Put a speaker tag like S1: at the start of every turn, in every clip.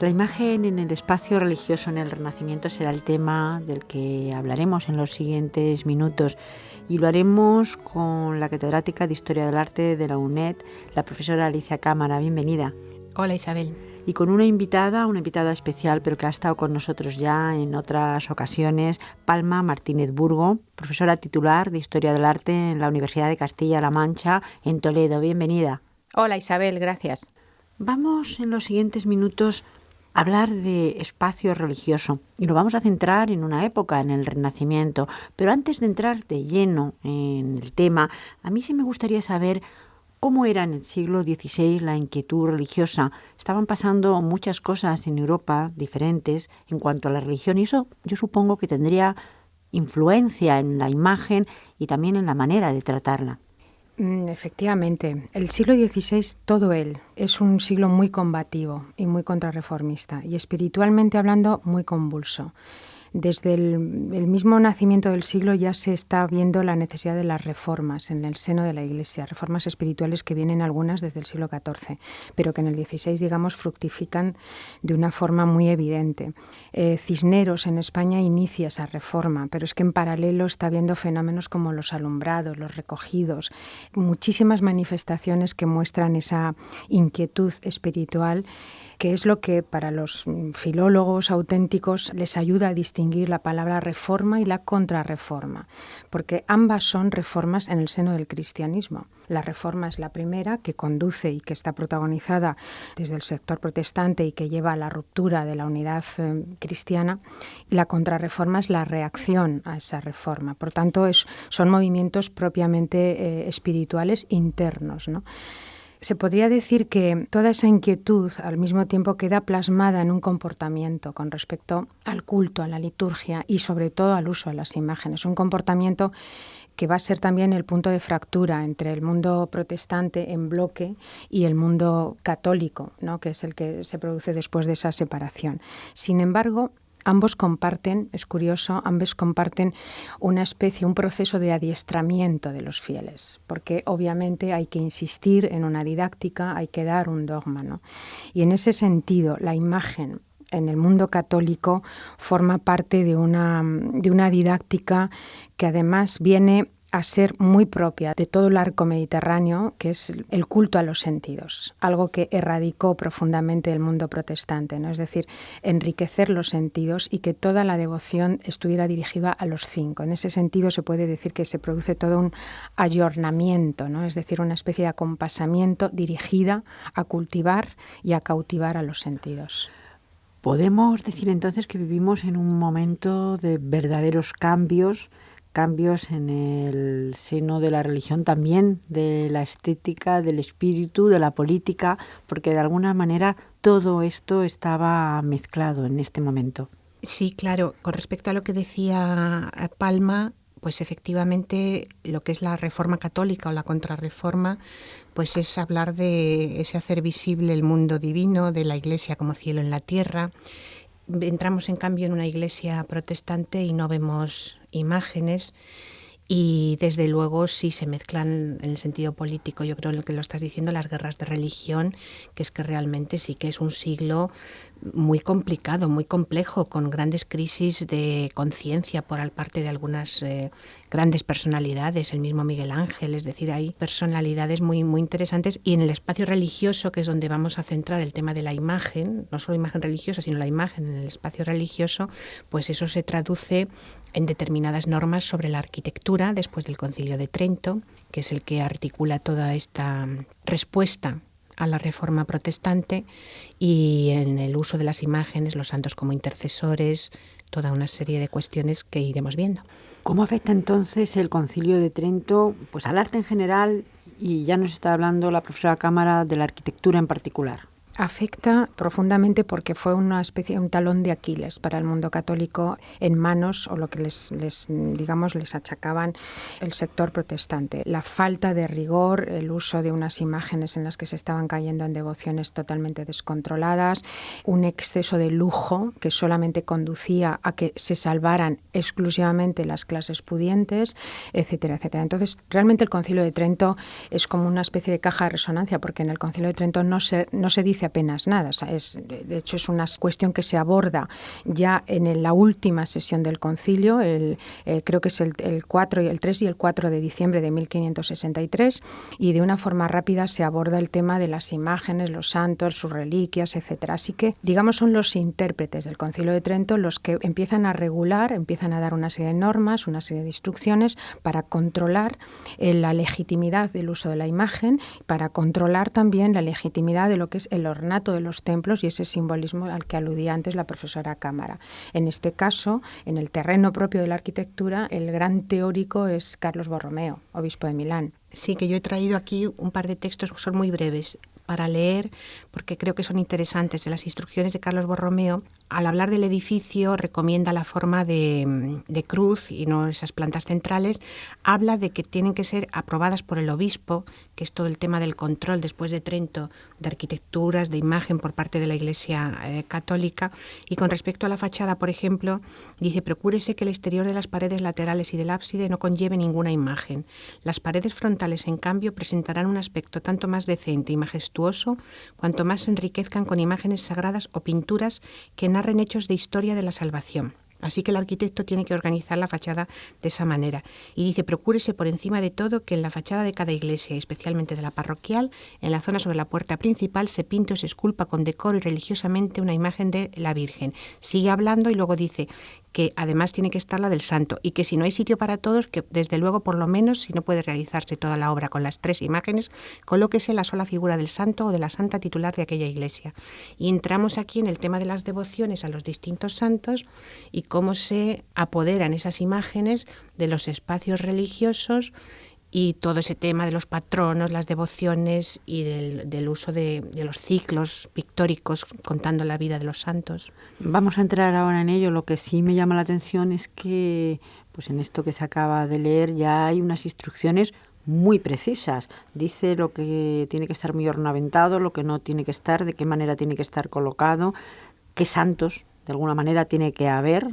S1: La imagen en el espacio religioso en el Renacimiento será el tema del que hablaremos en los siguientes minutos y lo haremos con la catedrática de Historia del Arte de la UNED, la profesora Alicia Cámara. Bienvenida.
S2: Hola, Isabel.
S1: Y con una invitada especial, pero que ha estado con nosotros ya en otras ocasiones, Palma Martínez Burgo, profesora titular de Historia del Arte en la Universidad de Castilla-La Mancha, en Toledo. Bienvenida.
S2: Hola, Isabel, gracias.
S1: Vamos en los siguientes minutos a hablar de espacio religioso y lo vamos a centrar en una época, en el Renacimiento. Pero antes de entrar de lleno en el tema, a mí sí me gustaría saber cómo era en el siglo XVI la inquietud religiosa. Estaban pasando muchas cosas en Europa diferentes en cuanto a la religión y eso yo supongo que tendría influencia en la imagen y también en la manera de tratarla.
S3: Efectivamente, el siglo XVI, todo él, es un siglo muy combativo y muy contrarreformista y espiritualmente hablando muy convulso. Desde el mismo nacimiento del siglo ya se está viendo la necesidad de las reformas en el seno de la Iglesia, reformas espirituales que vienen algunas desde el siglo XIV, pero que en el XVI, digamos, fructifican de una forma muy evidente. Cisneros en España inicia esa reforma, pero es que en paralelo está viendo fenómenos como los alumbrados, los recogidos, muchísimas manifestaciones que muestran esa inquietud espiritual, que es lo que para los filólogos auténticos les ayuda a distinguir la palabra reforma y la contrarreforma, porque ambas son reformas en el seno del cristianismo. La reforma es la primera, que conduce y que está protagonizada desde el sector protestante y que lleva a la ruptura de la unidad cristiana, y la contrarreforma es la reacción a esa reforma. Por tanto, son movimientos propiamente espirituales internos, ¿no? Se podría decir que toda esa inquietud al mismo tiempo queda plasmada en un comportamiento con respecto al culto, a la liturgia y sobre todo al uso de las imágenes. Un comportamiento que va a ser también el punto de fractura entre el mundo protestante en bloque y el mundo católico, ¿no?, que es el que se produce después de esa separación. Sin embargo, ambos comparten, es curioso, un proceso de adiestramiento de los fieles, porque obviamente hay que insistir en una didáctica, hay que dar un dogma, ¿no? Y en ese sentido, la imagen en el mundo católico forma parte de una didáctica que además viene a ser muy propia de todo el arco mediterráneo, que es el culto a los sentidos, algo que erradicó profundamente el mundo protestante, ¿no? Es decir, enriquecer los sentidos y que toda la devoción estuviera dirigida a los 5. En ese sentido se puede decir que se produce todo un ayornamiento, ¿no? Es decir, una especie de acompasamiento dirigida a cultivar y a cautivar a los sentidos.
S1: Podemos decir entonces que vivimos en un momento de verdaderos cambios en el seno de la religión, también de la estética, del espíritu, de la política, porque de alguna manera todo esto estaba mezclado en este momento.
S2: Sí, claro. Con respecto a lo que decía Palma, pues efectivamente lo que es la reforma católica o la contrarreforma, pues es hablar de ese hacer visible el mundo divino, de la Iglesia como cielo en la tierra. Entramos en cambio en una iglesia protestante y no vemos imágenes y desde luego sí se mezclan en el sentido político, yo creo en lo que lo estás diciendo, las guerras de religión, que es que realmente sí que es un siglo muy complicado, muy complejo, con grandes crisis de conciencia por parte de algunas grandes personalidades, el mismo Miguel Ángel, es decir, hay personalidades muy, muy interesantes y en el espacio religioso, que es donde vamos a centrar el tema de la imagen, no solo imagen religiosa, sino la imagen en el espacio religioso, pues eso se traduce en determinadas normas sobre la arquitectura después del Concilio de Trento, que es el que articula toda esta respuesta a la reforma protestante, y en el uso de las imágenes, los santos como intercesores, toda una serie de cuestiones que iremos viendo.
S1: ¿Cómo afecta entonces el Concilio de Trento pues al arte en general? Y ya nos está hablando la profesora Cámara de la arquitectura en particular.
S3: Afecta profundamente porque fue una especie, un talón de Aquiles para el mundo católico en manos, o lo que les achacaban el sector protestante. La falta de rigor, el uso de unas imágenes en las que se estaban cayendo en devociones totalmente descontroladas, un exceso de lujo que solamente conducía a que se salvaran exclusivamente las clases pudientes, etcétera, etcétera. Entonces, realmente el Concilio de Trento es como una especie de caja de resonancia, porque en el Concilio de Trento no se dice dice apenas nada. O sea, de hecho, es una cuestión que se aborda ya en la última sesión del concilio, creo que es el 3 y el 4 de diciembre de 1563, y de una forma rápida se aborda el tema de las imágenes, los santos, sus reliquias, etcétera. Así que, digamos, son los intérpretes del Concilio de Trento los que empiezan a regular, empiezan a dar una serie de normas, una serie de instrucciones para controlar la legitimidad del uso de la imagen, para controlar también la legitimidad de lo que es el ornato de los templos y ese simbolismo al que aludía antes la profesora Cámara. En este caso, en el terreno propio de la arquitectura, el gran teórico es Carlos Borromeo, obispo de Milán.
S2: Sí, que yo he traído aquí un par de textos que son muy breves para leer, porque creo que son interesantes. De las instrucciones de Carlos Borromeo, al hablar del edificio, recomienda la forma de cruz y no esas plantas centrales. Habla de que tienen que ser aprobadas por el obispo, que es todo el tema del control después de Trento, de arquitecturas, de imagen por parte de la Iglesia católica. Y con respecto a la fachada, por ejemplo, dice: procúrese que el exterior de las paredes laterales y del ábside no conlleve ninguna imagen. Las paredes frontales, en cambio, presentarán un aspecto tanto más decente y majestuoso cuanto más se enriquezcan con imágenes sagradas o pinturas que narren hechos de historia de la salvación. Así que el arquitecto tiene que organizar la fachada de esa manera. Y dice: procúrese por encima de todo que en la fachada de cada iglesia, especialmente de la parroquial, en la zona sobre la puerta principal, se pinte o se esculpa con decoro y religiosamente una imagen de la Virgen. Sigue hablando y luego dice que además tiene que estar la del santo, y que si no hay sitio para todos, que desde luego, por lo menos, si no puede realizarse toda la obra con las 3 imágenes, colóquese la sola figura del santo o de la santa titular de aquella iglesia. Y entramos aquí en el tema de las devociones a los distintos santos y cómo se apoderan esas imágenes de los espacios religiosos, y todo ese tema de los patronos, las devociones y del uso de los ciclos pictóricos contando la vida de los santos.
S1: Vamos a entrar ahora en ello. Lo que sí me llama la atención es que, pues en esto que se acaba de leer, ya hay unas instrucciones muy precisas. Dice lo que tiene que estar muy ornamentado, lo que no tiene que estar, de qué manera tiene que estar colocado, qué santos de alguna manera tiene que haber.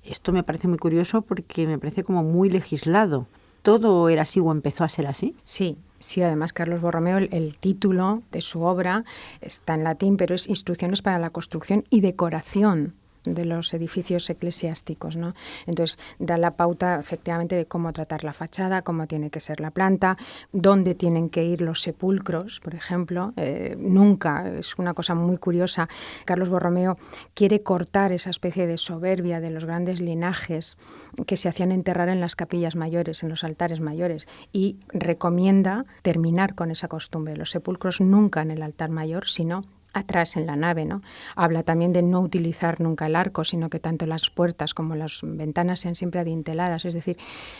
S1: Esto me parece muy curioso porque me parece como muy legislado. ¿Todo era así o empezó a ser así?
S3: Sí, además Carlos Borromeo, el título de su obra está en latín, pero es Instrucciones para la construcción y decoración de los edificios eclesiásticos, ¿no? Entonces da la pauta efectivamente de cómo tratar la fachada, cómo tiene que ser la planta, dónde tienen que ir los sepulcros, por ejemplo. Nunca, es una cosa muy curiosa, Carlos Borromeo quiere cortar esa especie de soberbia de los grandes linajes que se hacían enterrar en las capillas mayores, en los altares mayores, y recomienda terminar con esa costumbre. Los sepulcros nunca en el altar mayor, sino atrás en la nave, ¿no? Habla también de no utilizar nunca el arco, sino que tanto las puertas como las ventanas sean siempre adinteladas. Es decir,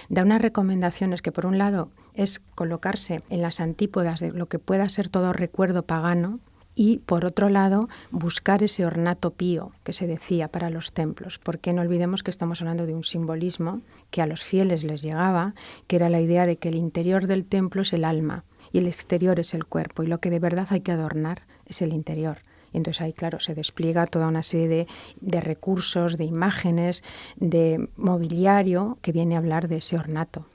S3: da unas recomendaciones que, por un lado, es colocarse en las antípodas de lo que pueda ser todo recuerdo pagano, y, por otro lado, buscar ese ornato pío que se decía para los templos, porque no olvidemos que estamos hablando de un simbolismo que a los fieles les llegaba, que era la idea de que el interior del templo es el alma y el exterior es el cuerpo, y lo que de verdad hay que adornar es el interior. Y entonces ahí, claro, se despliega toda una serie de recursos, de imágenes, de mobiliario que viene a hablar de ese ornato.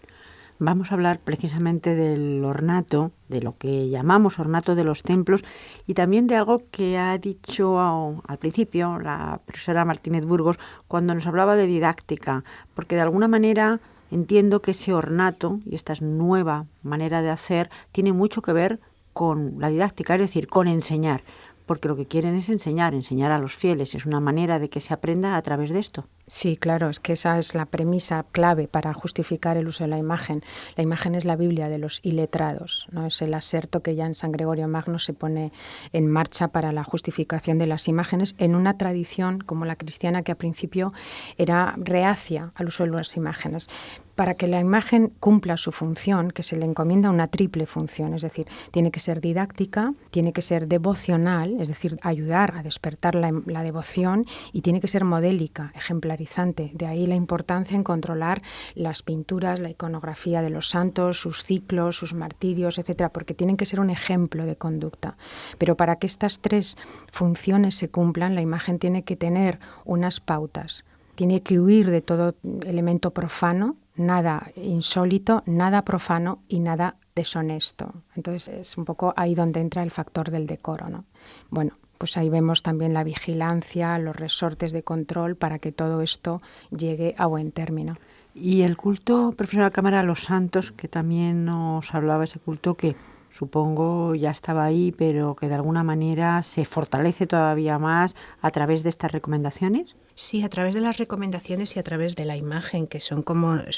S1: Vamos a hablar precisamente del ornato, de lo que llamamos ornato de los templos, y también de algo que ha dicho al principio la profesora Martínez Burgos cuando nos hablaba de didáctica, porque de alguna manera entiendo que ese ornato y esta nueva manera de hacer tiene mucho que ver con la didáctica, es decir, con enseñar, porque lo que quieren es enseñar a los fieles, es una manera de que se aprenda a través de esto.
S3: Sí, claro, es que esa es la premisa clave para justificar el uso de la imagen. La imagen es la Biblia de los iletrados, ¿no? Es el aserto que ya en San Gregorio Magno se pone en marcha para la justificación de las imágenes en una tradición como la cristiana, que al principio era reacia al uso de las imágenes. Para que la imagen cumpla su función, que se le encomienda una triple función, es decir, tiene que ser didáctica, tiene que ser devocional, es decir, ayudar a despertar la devoción, y tiene que ser modélica, ejemplarizante. De ahí la importancia en controlar las pinturas, la iconografía de los santos, sus ciclos, sus martirios, etcétera, porque tienen que ser un ejemplo de conducta. Pero para que estas 3 funciones se cumplan, la imagen tiene que tener unas pautas. Tiene que huir de todo elemento profano, nada insólito, nada profano y nada deshonesto. Entonces es un poco ahí donde entra el factor del decoro, ¿no? Bueno, pues ahí vemos también la vigilancia, los resortes de control para que todo esto llegue a buen término.
S1: Y el culto, profesora Cámara, a los santos, que también nos hablaba, ese culto que supongo ya estaba ahí, pero que de alguna manera se fortalece todavía más a través de estas recomendaciones.
S2: Sí, a través de las recomendaciones y a través de la imagen, que son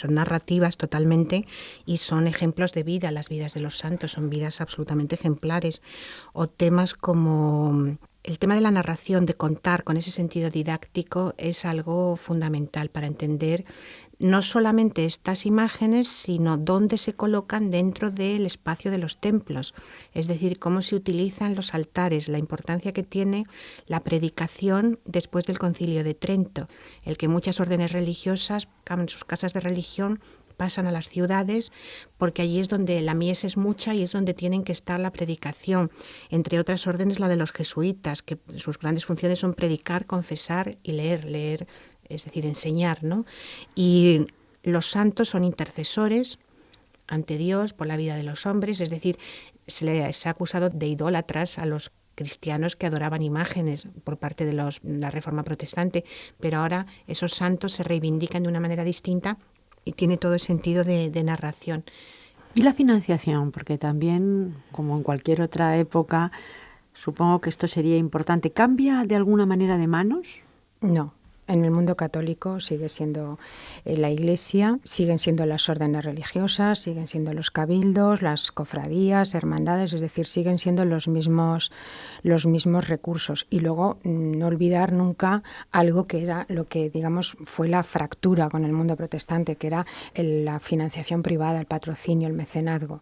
S2: narrativas totalmente y son ejemplos de vida. Las vidas de los santos son vidas absolutamente ejemplares. O temas como el tema de la narración, de contar con ese sentido didáctico, es algo fundamental para entender no solamente estas imágenes, sino dónde se colocan dentro del espacio de los templos, es decir, cómo se utilizan los altares, la importancia que tiene la predicación después del Concilio de Trento, el que muchas órdenes religiosas, en sus casas de religión, pasan a las ciudades porque allí es donde la mies es mucha y es donde tienen que estar la predicación, entre otras órdenes la de los jesuitas, que sus grandes funciones son predicar, confesar y leer, es decir, enseñar, ¿no? Y los santos son intercesores ante Dios por la vida de los hombres, es decir, se les ha acusado de idólatras a los cristianos que adoraban imágenes por parte de la Reforma Protestante, pero ahora esos santos se reivindican de una manera distinta y tiene todo el sentido de narración.
S1: Y la financiación, porque también, como en cualquier otra época, supongo que esto sería importante. ¿Cambia de alguna manera de manos?
S3: No. En el mundo católico sigue siendo la Iglesia, siguen siendo las órdenes religiosas, siguen siendo los cabildos, las cofradías, hermandades, es decir, siguen siendo los mismos recursos. Y luego no olvidar nunca algo que era lo que, digamos, fue la fractura con el mundo protestante, que era la financiación privada, el patrocinio, el mecenazgo.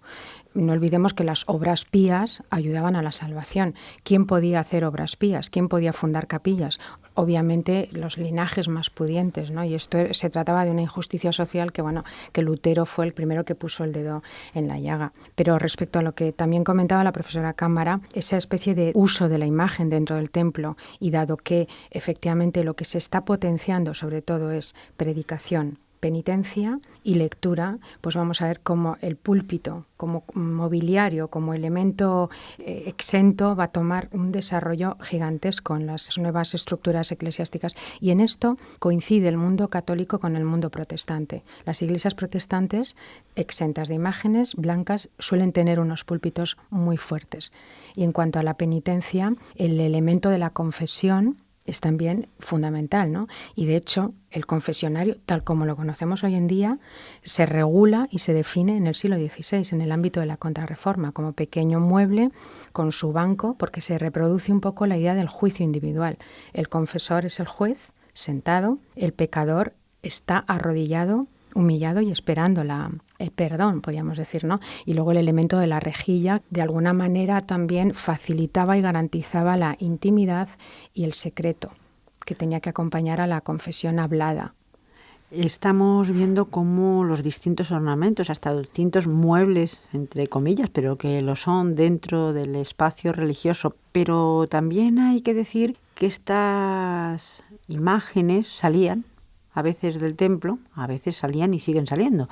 S3: No olvidemos que las obras pías ayudaban a la salvación. ¿Quién podía hacer obras pías? ¿Quién podía fundar capillas? Obviamente los linajes más pudientes, ¿no? Y esto se trataba de una injusticia social que Lutero fue el primero que puso el dedo en la llaga. Pero respecto a lo que también comentaba la profesora Cámara, esa especie de uso de la imagen dentro del templo, y dado que efectivamente lo que se está potenciando sobre todo es predicación, penitencia y lectura, pues vamos a ver cómo el púlpito, como mobiliario, como elemento exento, va a tomar un desarrollo gigantesco en las nuevas estructuras eclesiásticas. Y en esto coincide el mundo católico con el mundo protestante. Las iglesias protestantes, exentas de imágenes blancas, suelen tener unos púlpitos muy fuertes. Y en cuanto a la penitencia, el elemento de la confesión es también fundamental, ¿no? Y de hecho, el confesionario, tal como lo conocemos hoy en día, se regula y se define en el siglo XVI, en el ámbito de la Contrarreforma, como pequeño mueble con su banco, porque se reproduce un poco la idea del juicio individual. El confesor es el juez, sentado, el pecador está arrodillado, humillado y esperando el perdón, podríamos decir, ¿no? Y luego el elemento de la rejilla, de alguna manera también facilitaba y garantizaba la intimidad y el secreto que tenía que acompañar a la confesión hablada.
S1: Estamos viendo cómo los distintos ornamentos, hasta distintos muebles, entre comillas, pero que lo son dentro del espacio religioso. Pero también hay que decir que estas imágenes salían a veces del templo, a veces salían y siguen saliendo.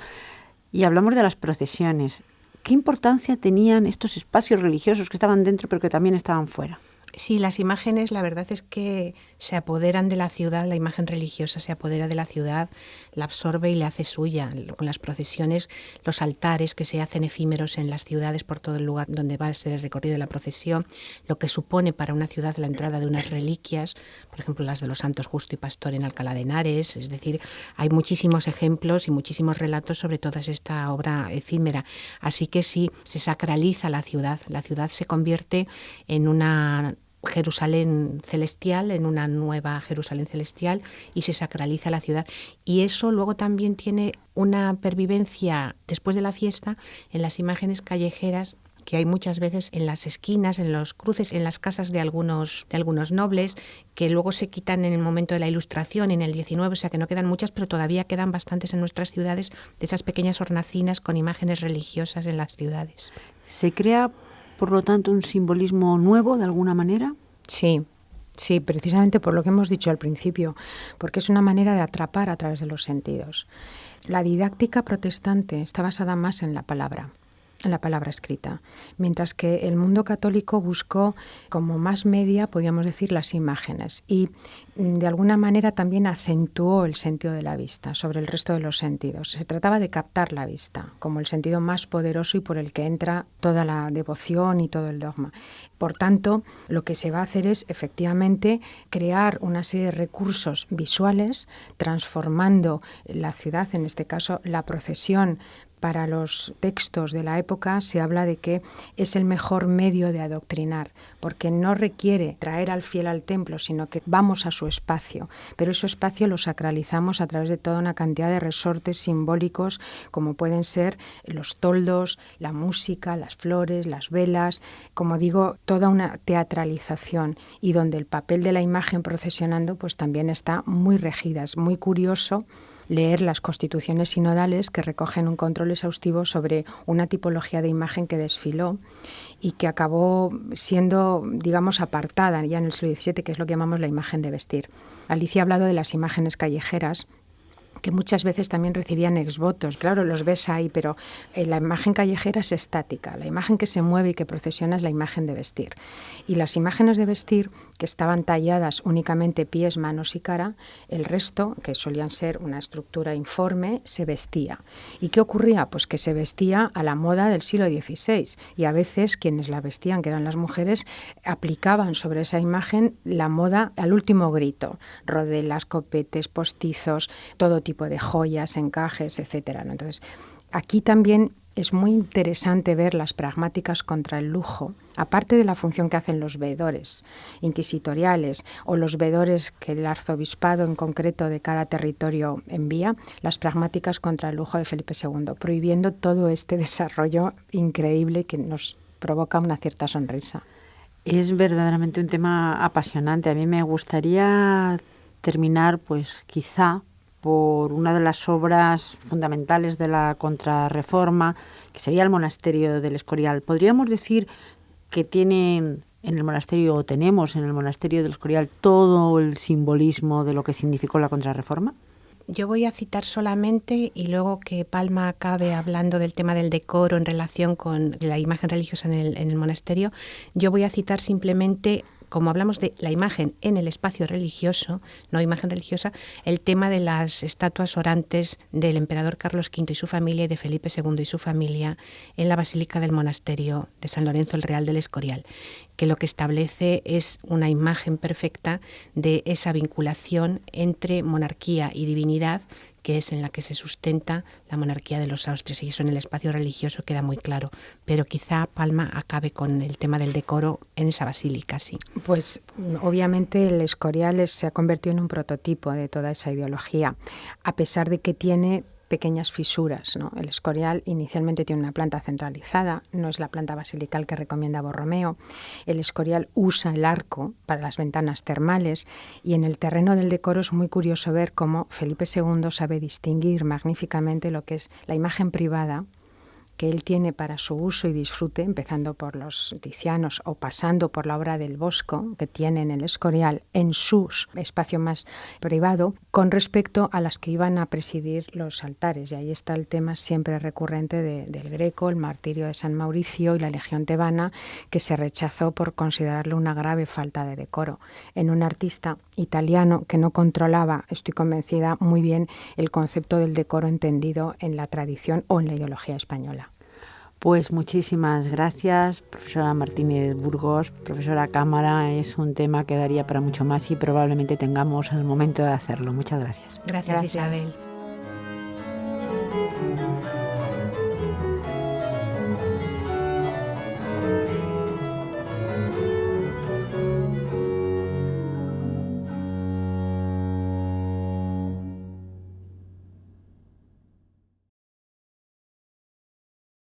S1: Y hablamos de las procesiones. ¿Qué importancia tenían estos espacios religiosos que estaban dentro pero que también estaban fuera?
S2: Sí, las imágenes, la verdad es que se apoderan de la ciudad, la imagen religiosa se apodera de la ciudad, la absorbe y la hace suya. Con las procesiones, los altares que se hacen efímeros en las ciudades por todo el lugar donde va a ser el recorrido de la procesión, lo que supone para una ciudad la entrada de unas reliquias, por ejemplo las de los santos Justo y Pastor en Alcalá de Henares, es decir, hay muchísimos ejemplos y muchísimos relatos sobre toda esta obra efímera. Así que sí, se sacraliza la ciudad se convierte en una Jerusalén celestial, en una nueva Jerusalén celestial, y se sacraliza la ciudad. Y eso luego también tiene una pervivencia después de la fiesta en las imágenes callejeras que hay muchas veces en las esquinas, en los cruces, en las casas de algunos nobles, que luego se quitan en el momento de la Ilustración, en el 19, o sea que no quedan muchas, pero todavía quedan bastantes en nuestras ciudades, de esas pequeñas hornacinas con imágenes religiosas en las ciudades.
S1: ¿Se crea, por lo tanto, un simbolismo nuevo de alguna manera?
S3: Sí, precisamente por lo que hemos dicho al principio, porque es una manera de atrapar a través de los sentidos. La didáctica protestante está basada más en la palabra. en la palabra escrita, mientras que el mundo católico buscó como más media, podríamos decir, las imágenes y de alguna manera también acentuó el sentido de la vista sobre el resto de los sentidos. Se trataba de captar la vista como el sentido más poderoso y por el que entra toda la devoción y todo el dogma. Por tanto, lo que se va a hacer es efectivamente crear una serie de recursos visuales, transformando la ciudad, en este caso la procesión. Para los textos de la época se habla de que es el mejor medio de adoctrinar, porque no requiere traer al fiel al templo, sino que vamos a su espacio, pero ese espacio lo sacralizamos a través de toda una cantidad de resortes simbólicos, como pueden ser los toldos, la música, las flores, las velas, como digo, toda una teatralización, y donde el papel de la imagen procesionando pues también está muy regida. Es muy curioso leer las constituciones sinodales que recogen un control exhaustivo sobre una tipología de imagen que desfiló y que acabó siendo, digamos, apartada ya en el siglo XVII, que es lo que llamamos la imagen de vestir. Alicia ha hablado de las imágenes callejeras, que muchas veces también recibían exvotos. Claro, los ves ahí, pero la imagen callejera es estática. La imagen que se mueve y que procesiona es la imagen de vestir. Y las imágenes de vestir, que estaban talladas únicamente pies, manos y cara, el resto, que solían ser una estructura informe, se vestía. ¿Y qué ocurría? Pues que se vestía a la moda del siglo XVI. Y a veces quienes la vestían, que eran las mujeres, aplicaban sobre esa imagen la moda al último grito. Rodelas, copetes, postizos, todo tipo de joyas, encajes, etcétera, ¿no? Entonces, aquí también es muy interesante ver las pragmáticas contra el lujo, aparte de la función que hacen los veedores inquisitoriales o los veedores que el arzobispado en concreto de cada territorio envía, las pragmáticas contra el lujo de Felipe II, prohibiendo todo este desarrollo increíble que nos provoca una cierta sonrisa.
S1: Es verdaderamente un tema apasionante. A mí me gustaría terminar, pues quizá, por una de las obras fundamentales de la Contrarreforma, que sería el monasterio del Escorial. ¿Podríamos decir que tienen en el monasterio, o tenemos en el monasterio del Escorial, todo el simbolismo de lo que significó la Contrarreforma?
S2: Yo voy a citar solamente, y luego que Palma acabe hablando del tema del decoro en relación con la imagen religiosa en el monasterio, yo voy a citar simplemente, como hablamos de la imagen en el espacio religioso, no imagen religiosa, el tema de las estatuas orantes del emperador Carlos V y su familia y de Felipe II y su familia en la Basílica del Monasterio de San Lorenzo el Real del Escorial, que lo que establece es una imagen perfecta de esa vinculación entre monarquía y divinidad, que es en la que se sustenta la monarquía de los Austrias, y eso en el espacio religioso queda muy claro. Pero quizá Palma acabe con el tema del decoro en esa basílica, sí.
S3: Pues obviamente el Escorial se ha convertido en un prototipo de toda esa ideología, a pesar de que tiene pequeñas fisuras, ¿no? El Escorial inicialmente tiene una planta centralizada, no es la planta basilical que recomienda Borromeo. El Escorial usa el arco para las ventanas termales, y en el terreno del decoro es muy curioso ver cómo Felipe II sabe distinguir magníficamente lo que es la imagen privada que él tiene para su uso y disfrute, empezando por los Ticianos o pasando por la obra del Bosco que tiene en el Escorial en su espacio más privado, con respecto a las que iban a presidir los altares. Y ahí está el tema siempre recurrente del Greco, el martirio de San Mauricio y la Legión tebana, que se rechazó por considerarlo una grave falta de decoro en un artista italiano que no controlaba, estoy convencida, muy bien el concepto del decoro entendido en la tradición o en la ideología española.
S1: Pues muchísimas gracias, profesora Martínez Burgos, profesora Cámara. Es un tema que daría para mucho más y probablemente tengamos el momento de hacerlo. Muchas gracias.
S2: Gracias. Isabel.